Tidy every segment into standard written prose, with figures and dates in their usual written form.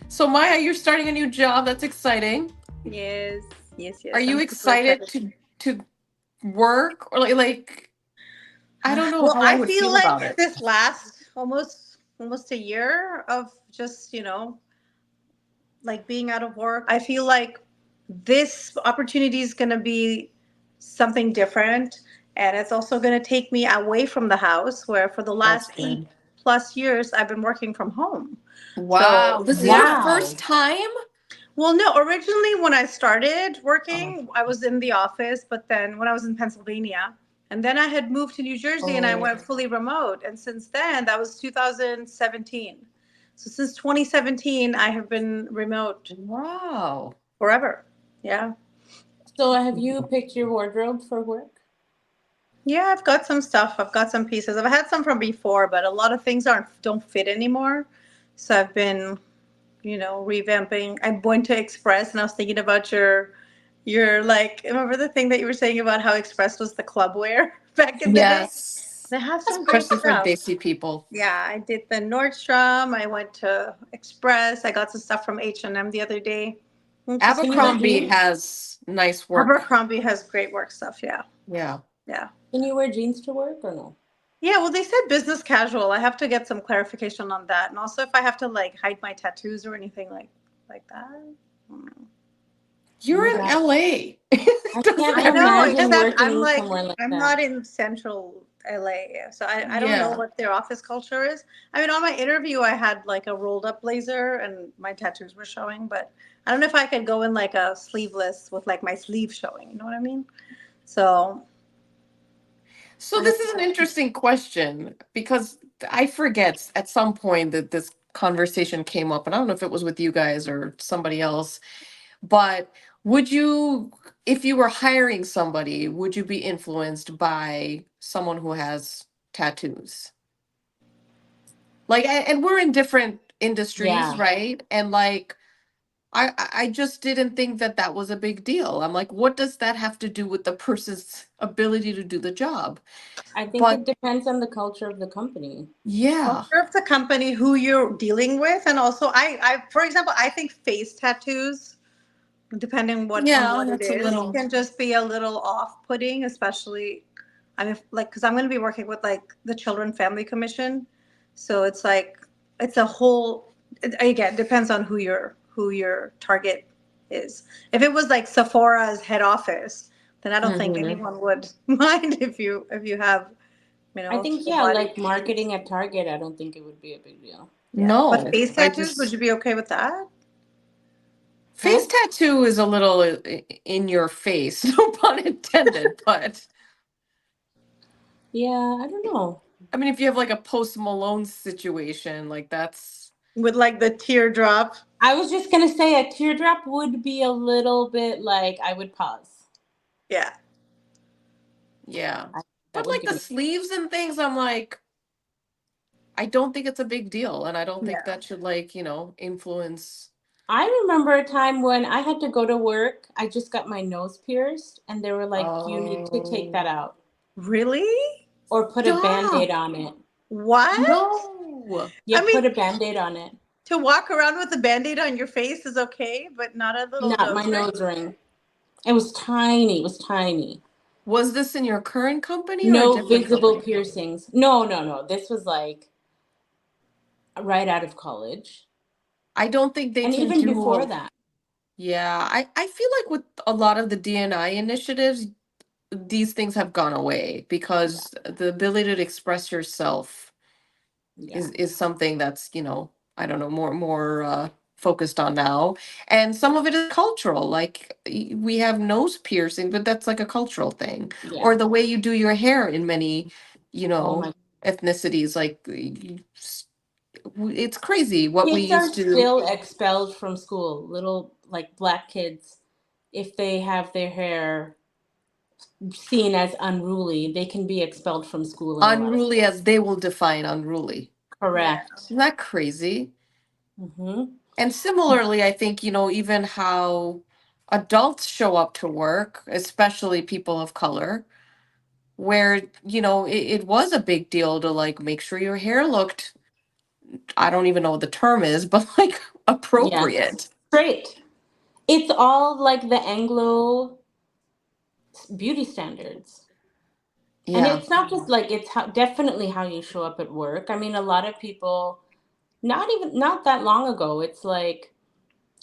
So Maya, you're starting a new job. That's exciting. Yes, yes, Are yes. you I'm super excited excited. to work or like I don't know Well, how I I would feel feel about like it. this last almost a year of just, like being out of work, I feel like this opportunity is going to be something different. And it's also going to take me away from the house, where for the That's last eight good. plus years, I've been working from home. Wow, So, this is your yeah. first Wow. time? Well, no, originally when I started Oh, working, I was in the office, but then when I was in Pennsylvania, and then I had moved to New Jersey and I oh, went fully remote. And since then, that was 2017. So since 2017, I have been remote wow. forever. Yeah. So have you picked your wardrobe for work? Yeah, I've got some stuff. I've got some pieces. I've had some from before, but a lot of things aren't don't fit anymore. So I've been, revamping. I went to Express and I was thinking about your like remember the thing that you were saying about how Express was the club wear back in the day? Yes. They have some great Especially for stuff. Desi people. Yeah, I did the Nordstrom. I went to Express. I got some stuff from H&M the other day. Just Can you wear Abercrombie jeans? has nice work. Abercrombie has great work stuff. Yeah, Yeah. yeah. Can you wear jeans to work or no? Yeah, well, they said business casual. I have to get some clarification on that, and also if I have to like hide my tattoos or anything like that. I don't know. You're in Yeah. LA. I Doesn't can't I know, everyone imagine except working somewhere like I'm that. not in central LA, so I don't know Yeah. what their office culture is. I mean, on my interview, I had like a rolled up blazer and my tattoos were showing, but I don't know if I could go in like a sleeveless with like my sleeve showing. You know what I mean? So So I have this to. is an interesting question because I forget at some point that this conversation came up, and I don't know if it was with you guys or somebody else, but would you, if you were hiring somebody, would you be influenced by someone who has tattoos? Like, and we're in different industries, Yeah. right? And like, I just didn't think that that was a big deal. I'm like, what does that have to do with the person's ability to do the job? I think But it depends on the culture of the company. yeah, Culture of the company, who you're dealing with, and also for example, I think face tattoos, depending on yeah, what it that's a is, little. can just be a little off-putting, especially. I mean, like, because I'm going to be working with like the Children Family Commission, so it's like it's a whole. It, again, depends on who your target is. If it was like Sephora's head office, then I don't think Mhm. anyone would mind if you have I think, full yeah, body like tattoos. marketing at Target, I don't think it would be a big deal. Yeah, but No, face I tattoos, would just you be okay with that? Huh? face tattoo is a little in your face, no pun intended. But Yeah, I don't know. I mean, if you have like a Post Malone situation, like that's With like the teardrop? I was just gonna say a teardrop would be a little bit like I would pause. Yeah. yeah. That But would like give the me. sleeves and things, I'm like, I don't think it's a big deal, and I don't think Yeah. that should like influence. I remember a time when I had to go to work. I just got my nose pierced, and they were like, "You need to take Oh, that out Really? or put a band-aid stop! on it." What? No. Yeah, I mean, put a band-aid on it. to walk around with a band-aid on your face is okay, but not a little Not my nose ring? nose ring. It was tiny. It was tiny. Was this in your current company or a No different visible company? piercings. No, no, no. This was like right out of college. I don't think they And can even do before a. that. Yeah, I feel like with a lot of the DNI initiatives, these things have gone away because the ability to express yourself Yeah. is something that's, I don't know, more focused on now. And some of it is cultural. Like we have nose piercing, but that's like a cultural thing. Yeah. Or the way you do your hair in many, you Oh know, my. ethnicities, like it's crazy what we Kids are used to. still expelled from school. Little like black kids, if they have their hair seen as unruly, they can be expelled from school in a lot of Unruly schools. as they will define unruly. Yeah. Correct. Isn't that crazy? Mm-hmm. And similarly, I think, even how adults show up to work, especially people of color, where, it was a big deal to like make sure your hair looked, I don't even know what the term is, but like appropriate. Straight. It's all like the Anglo beauty standards. And Yeah. it's not just like it's definitely how you show up at work. I mean, a lot of people, not that long ago, it's like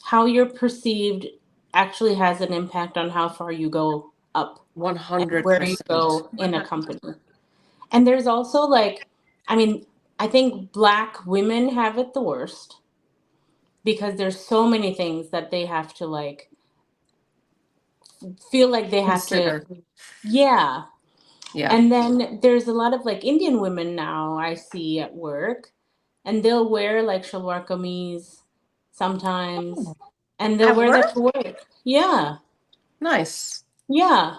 how you're perceived actually has an impact on how far you go up and where you 100%. go in a company. And there's also like, I mean, I think Black women have it the worst because there's so many things that they have to like feel like they have to, Consider. yeah. Yeah. And then there's a lot of like Indian women now I see at work, and they'll wear like shalwar kameez sometimes, and they'll At wear that work? to work. Yeah, Nice. yeah.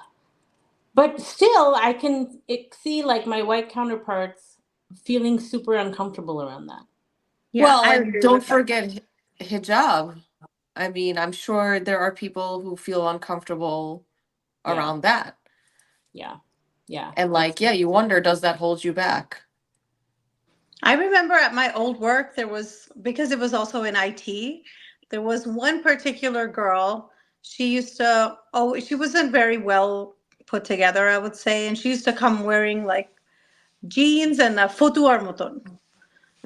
But still, I can see like my white counterparts feeling super uncomfortable around that. Yeah, Well, I and agree don't with that. forget hijab. I mean, I'm sure there are people who feel uncomfortable Yeah, around that. yeah, yeah. And like, yeah, you wonder, does that hold you back? I remember at my old work, there was, because it was also in IT, there was one particular girl. She used to, oh, she wasn't very well put together, I would say. And she used to come wearing like jeans and a fotuar moton.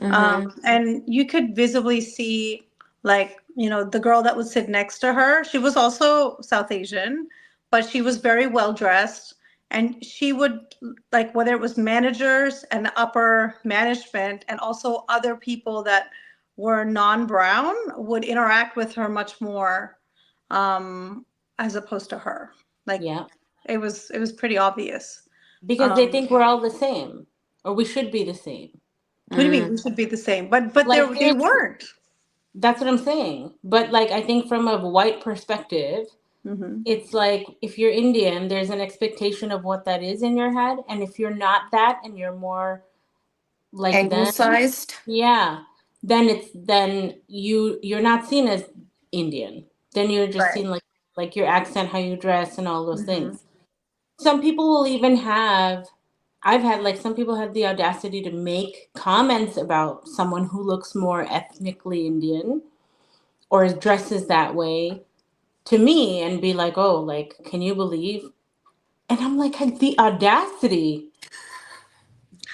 Mm-hmm. And you could visibly see, like, the girl that would sit next to her. She was also South Asian, but she was very well dressed. And she would, like, whether it was managers and upper management, and also other people that were non-brown, would interact with her much more, as opposed to her. Like, Yeah, it was pretty obvious. because they Um, think we're all the same, or we should be the same. what do you mean? Mm. We should be the same, but Like they there's weren't. That's what I'm saying. But like I think from a white perspective, Hmm. it's like if you're Indian, there's an expectation of what that is in your head. And if you're not that and you're more like them, Anglicized. yeah, then you're not seen as Indian. Then you're just Right. seen like your accent, how you dress and all those Hmm. things. Some people will even have I've had like some people have the audacity to make comments about someone who looks more ethnically Indian or dresses that way to me and be like, "Oh, like, can you believe?" And I'm like, the audacity.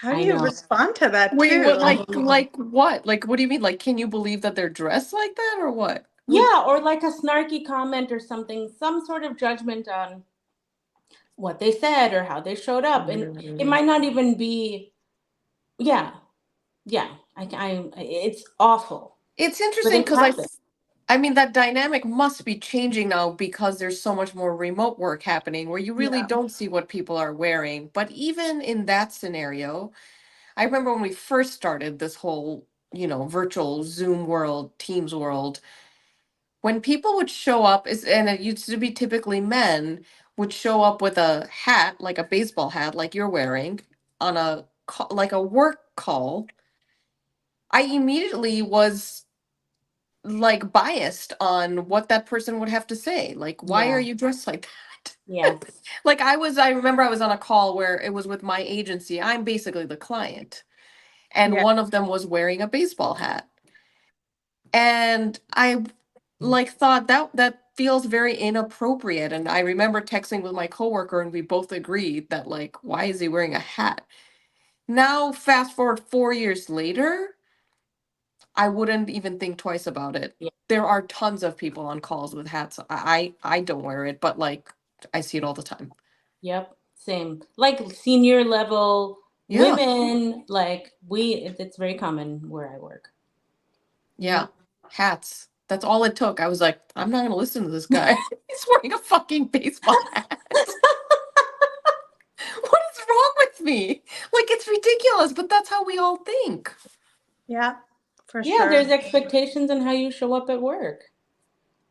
How do I you know. respond to that Wait, what, too? I don't know. like what? Like, what do you mean? Like, can you believe that they're dressed like that or what? Yeah, or like a snarky comment or something, some sort of judgment on what they said or how they showed up, and it Mm. might not even be. Yeah, yeah. It's awful, It's but interesting it because happens. I mean, that dynamic must be changing now because there's so much more remote work happening where you really Yeah. don't see what people are wearing. But even in that scenario, I remember when we first started this whole, virtual Zoom world, Teams world, when people would show up, and it used to be typically men, would show up with a hat, like a baseball hat, like you're wearing, on like a work call. I immediately was like biased on what that person would have to say. Like, why are Yeah. you dressed like that? Yes. Like I remember I was on a call where it was with my agency. I'm basically the client. And Yeah. one of them was wearing a baseball hat. And I like thought that feels very inappropriate. And I remember texting with my coworker and we both agreed that like, why is he wearing a hat? Now, fast forward 4 years later, I wouldn't even think twice about it. Yeah. There are tons of people on calls with hats. I don't wear it, but like I see it all the time. Yep. Same. Like senior level Yeah, women, like it's very common where I work. yeah. Yep. Hats. That's all it took. I was like, I'm not gonna listen to this guy. He's wearing a fucking baseball hat. What is wrong with me? Like it's ridiculous, but that's how we all think. Yeah, for Yeah, sure. there's expectations on how you show up at work.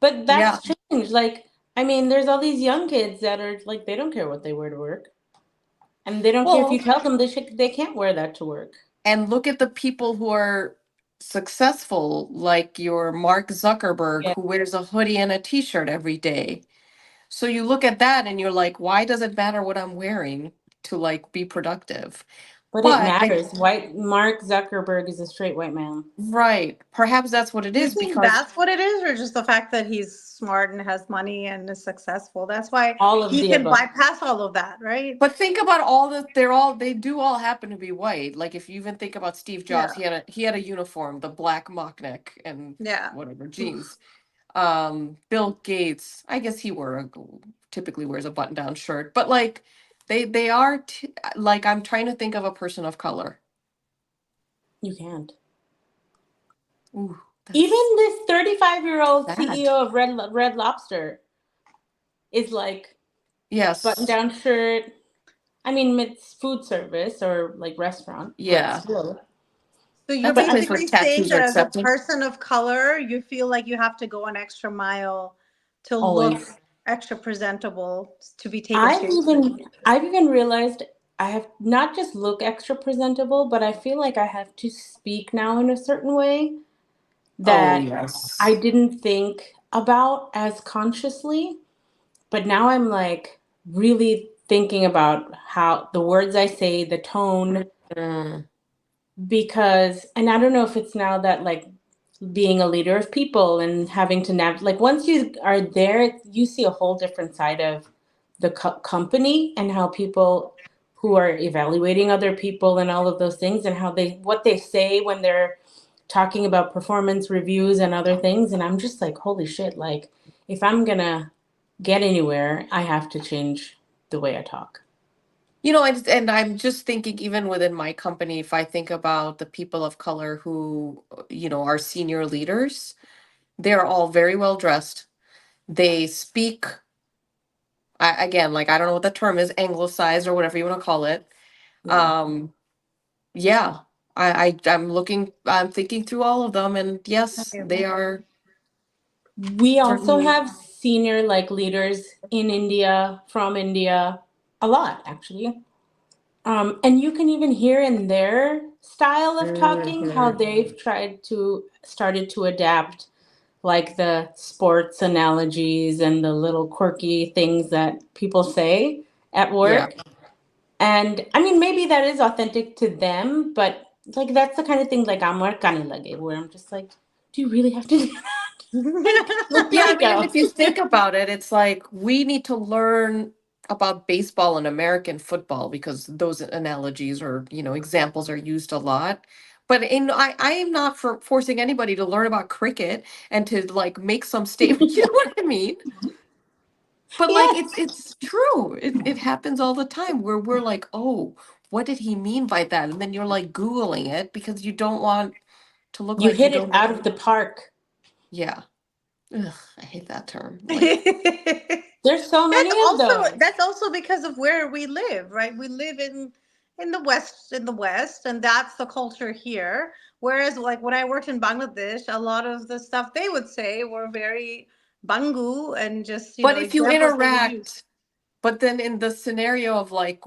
But Yeah. that's changed. Like, I mean, there's all these young kids that are like they don't care what they wear to work. And they don't care if you Well, tell them they can't wear that to work. and look at the people who are successful, like your Mark Zuckerberg, Yeah. who wears a hoodie and a t-shirt every day. So you look at that and you're like, why does it matter what I'm wearing to like be productive? But it But matters. White Mark Zuckerberg is a straight white man. right, perhaps that's what it You is think because that's what it is, or just the fact that he's smart and has money and is successful? That's why All of he the can above. bypass all of that, right? but think about all that they do all happen to be white. Like if you even think about Steve Jobs, Yeah. he had a uniform, the black mock neck and Yeah. whatever jeans. Bill Gates, I guess typically wears a button down shirt, but like they are like I'm trying to think of a person of color. You can't. Ooh, Even that's this 35-year-old sad. CEO of Red Lobster is like button Yes. down shirt. I mean, it's food service or like restaurant, but Yeah. still. So you're That's a But place where basically saying tattoos are that as a accepted. person of color, you feel like you have to go an extra mile to look always. extra presentable to be taken seriously. I've even realized I have not just look extra presentable, but I feel like I have to speak now in a certain way Oh, that I yes. didn't think about as consciously. But now I'm like really thinking about how the words I say, the tone, Mm, because, and I don't know if it's now that like being a leader of people and having to like once you are there, you see a whole different side of the company and how people who are evaluating other people and all of those things and how what they say when they're talking about performance reviews and other things. And I'm just like, holy shit, like if I'm gonna get anywhere, I have to change the way I talk. and I'm just thinking, even within my company, if I think about the people of color who, are senior leaders, they're all very well dressed. They speak, again, like I don't know what the term is, anglicized or whatever you want to call it. Yeah. Um, yeah, I'm thinking through all of them, and yes, Okay. they are We also certainly. have senior like leaders in India, from India, a lot actually. And you can even hear in their style of talking how Mhm. they've started to adapt like the sports analogies and the little quirky things that people say at Yeah. work. And I mean, maybe that is authentic to them, but like that's the kind of thing like amar kane lage, where I'm just like, do you really have to do that? Like, Yeah, let I me mean, and go. if you think about it, it's like we need to learn about baseball and American football because those analogies or, examples are used a lot. But I am not for forcing anybody to learn about cricket and to like make some statement, you know what I mean? But like Yes, it's true. It happens all the time where we're like, "Oh, what did he mean by that?" And then you're like Googling it because you don't want to look you like you hit it don't out know. of the park. Yeah. Ugh, I hate that term. Like, There's so many of those. That's also because of where we live, right? We live in the west, and that's the culture here. Whereas like when I worked in Bangladesh, a lot of the stuff they would say were very bangu and just, but if you examples they would use. interact, but then in the scenario of like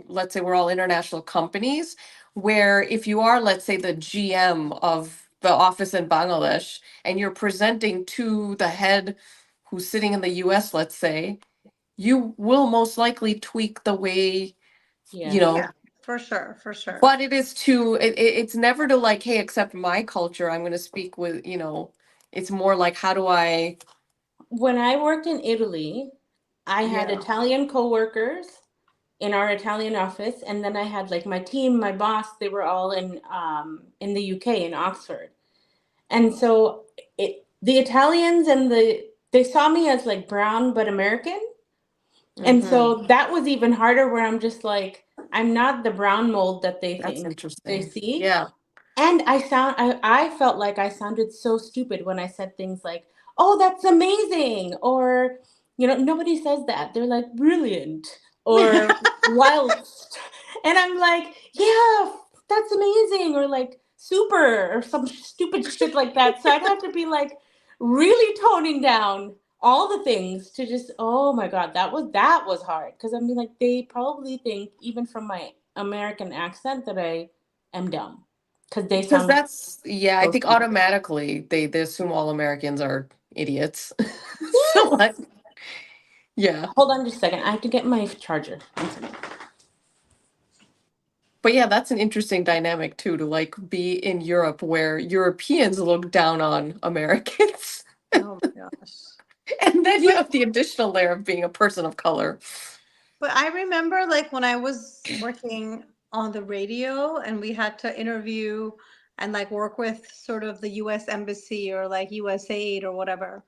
let's say we're all international companies, where if you are, let's say, the GM of the office in Bangladesh and you're presenting to the head who's sitting in the US, let's say, you will most likely tweak the way, you Yes. Yeah, know, for sure, for sure. but it's never to like, hey, accept my culture. I'm going to speak with, it's more like, how do I, When I worked in Italy, I had yeah. Italian coworkers in our Italian office, and then I had like my team, my boss. They were all in the UK in Oxford, and so the Italians and they saw me as like brown but American, and Hmm. so that was even harder. Where I'm just like, I'm not the brown mold that they That's think they interesting. see. Yeah. And I felt like I sounded so stupid when I said things like, "Oh, that's amazing," or nobody says that. They're like brilliant or whilst, and I'm like, "Yeah, that's amazing," or like super or some stupid shit like that. So I'd have to be like really toning down all the things to just, oh my god, that was hard, because I mean, like, they probably think even from my American accent that I am dumb because they Because sound yeah, I so think stupid. automatically they assume all Americans are idiots. So Yes. like, yeah. Hold on just a second. I have to get my charger. One second. But yeah, that's an interesting dynamic too, to like be in Europe where Europeans look down on Americans. Oh my gosh. And then you But have the additional layer of being a person of color. but I remember like when I was working on the radio and we had to interview and like work with sort of the US embassy or like US aid or whatever.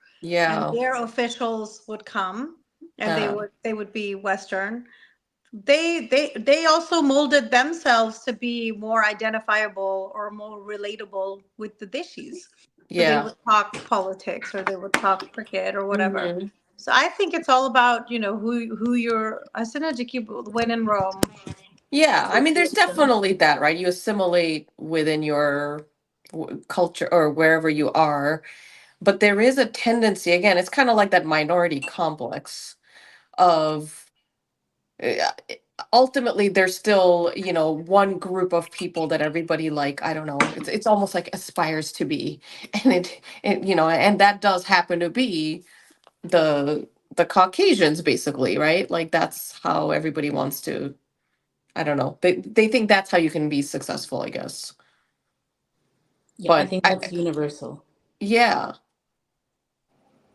And Yeah. their officials would come and Uh, they would be Western. They also molded themselves to be more identifiable or more relatable with the dishes. So they yeah. would talk politics or they would talk cricket or whatever. Hmm. So I think it's all about, you know, who you're as an educated when in Rome Yeah. I mean, there's situation. definitely that, right? You assimilate within your culture or wherever you are. But there is a tendency, again, it's kind of like that minority complex of uh, ultimately there's still, one group of people that everybody like, I don't know, it's almost like aspires to be. And and that does happen to be the Caucasians basically, right? Like that's how everybody wants to, I don't know. They think that's how you can be successful, I guess. Yeah, I But think that's universal. yeah.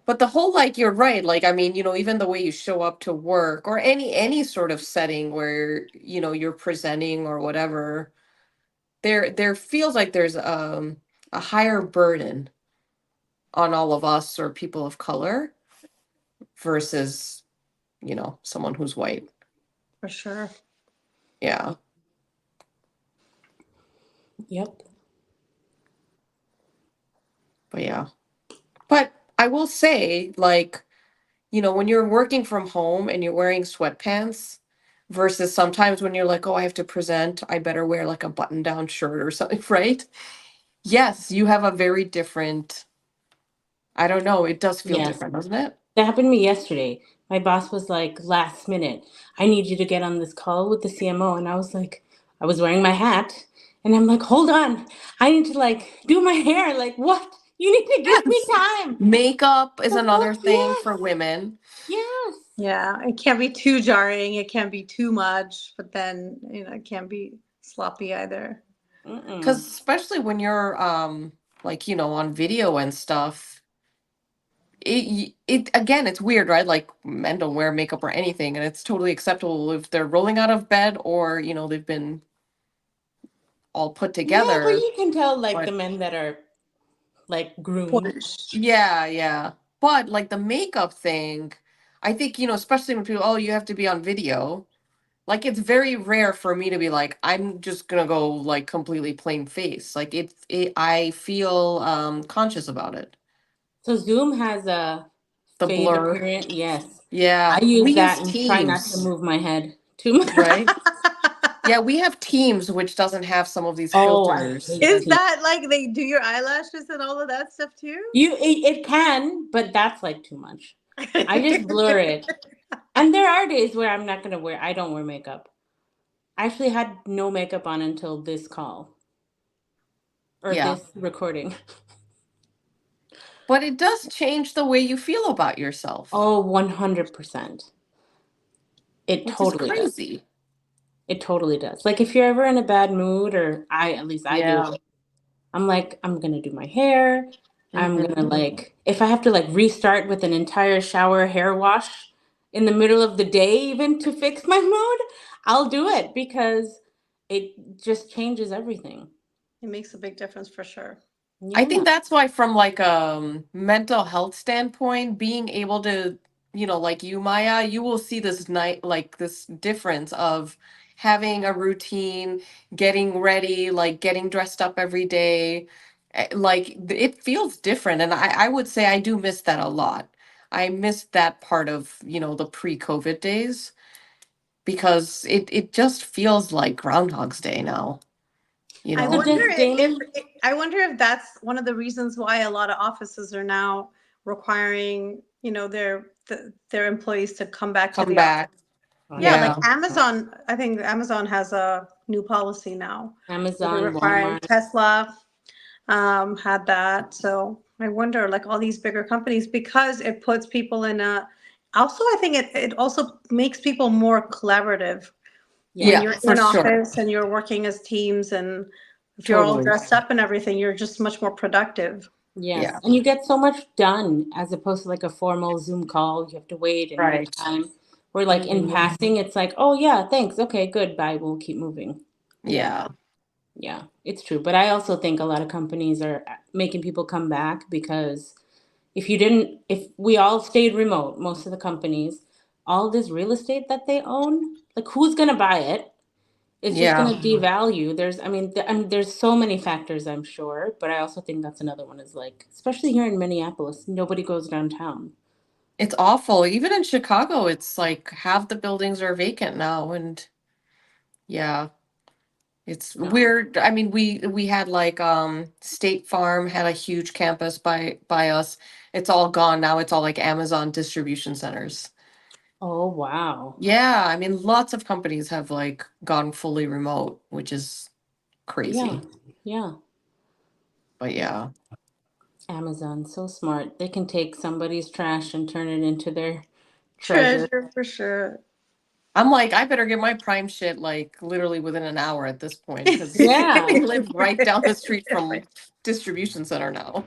But the whole, like, you're right, like, I mean, even the way you show up to work or any sort of setting where, you're presenting or whatever, there feels like there's a higher burden on all of us or people of color versus, someone who's white. For sure. Yeah. Yep. But yeah. But I will say, like, when you're working from home and you're wearing sweatpants versus sometimes when you're like, oh, I have to present, I better wear like a button down shirt or something, right? Yes, you have a very different, I don't know, it does feel Yes. different, doesn't it? That happened to me yesterday. My boss was like, last minute, I need you to get on this call with the CMO. And I was like, I was wearing my hat. And I'm like, hold on. I need to like do my hair. Like, what? You need to give me Yes. time. Makeup is The fuck? another thing Yes. for women. Yes. Yeah, it can't be too jarring. It can't be too much, but then, you know, it can't be sloppy either. Because Mm-mm. especially when you're like, on video and stuff, it again, it's weird, right? Like men don't wear makeup or anything, and it's totally acceptable if they're rolling out of bed or, they've been all put Yeah, but together. you can tell like the But men that are like groomed. Polished. yeah, yeah. But like the makeup thing, I think, especially when people, oh, you have to be on video. Like it's very rare for me to be like, I'm just gonna go like completely plain face. Like I feel conscious about it. So Zoom has a The fade blur. appearance. Yes. I Yeah. We use that use and try not to Teams, move my head too much. right? Yeah, we have Teams, which doesn't have some of these Oh, I filters. hate Is Teams. that like they do your eyelashes and all of that stuff too? It can, but that's like too much. I just blur it. And there are days where I don't wear makeup. I actually had no makeup on until this call or Yeah. this recording. But it does change the way you feel about yourself, Oh, 100%. It which is totally does. crazy. It totally does. Like if you're ever in a bad mood, or at least I do, Yeah. I'm like, I'm gonna do my hair. I'm gonna Hmm. like, if I have to like restart with an entire shower hair wash in the middle of the day, even to fix my mood, I'll do it because it just changes everything. It makes a big difference for sure. I think Yeah. that's why from like a mental health standpoint, being able to, like you, Maya, you will see this night like this difference of having a routine, getting ready, like getting dressed up every day. Like it feels different. And I would say I do miss that a lot. I miss that part of, the pre-COVID days because it just feels like Groundhog's Day now, you I So know? wonder does Damon? I wonder if that's one of the reasons why a lot of offices are now requiring, you know, their employees to come back to Come the office. back. Oh Yeah, yeah. like Yeah. Amazon, I think Amazon has a new policy now where they're Amazon, requiring Walmart. Tesla had that. So I wonder, like all these bigger companies, because it puts people in a, also, I think it also makes people more collaborative Yeah. When you're for in sure. office and you're working as teams, and if you're all Totally. dressed up and everything, you're just much more productive. Yes. Yeah. And you get so much done as opposed to like a formal Zoom call. You have to wait and make Right. time. Or like in Mhm. passing, it's like, oh yeah, thanks. Okay, good. Bye. We'll keep moving. Yeah. Yeah, it's true. But I also think a lot of companies are making people come back because if we all stayed remote, most of the companies, all this real estate that they own, like who's going to buy it? It's just Yeah. going to devalue. There's so many factors, I'm sure, but I also think that's another one is like, especially here in Minneapolis, nobody goes downtown. It's awful. Even in Chicago, it's like half the buildings are vacant now, and yeah, it's No. weird. I mean, we had like State Farm had a huge campus by us. It's all gone now. It's all like Amazon distribution centers. Oh, wow. Yeah, I mean, lots of companies have like gone fully remote, which is Yeah. crazy. Yeah. But yeah, Amazon, so smart. They can take somebody's trash and turn it into their treasure. Treasure for sure. I'm like, I better get my Prime shit like literally within an hour at this point because Yeah. we live right down the street from distribution center now.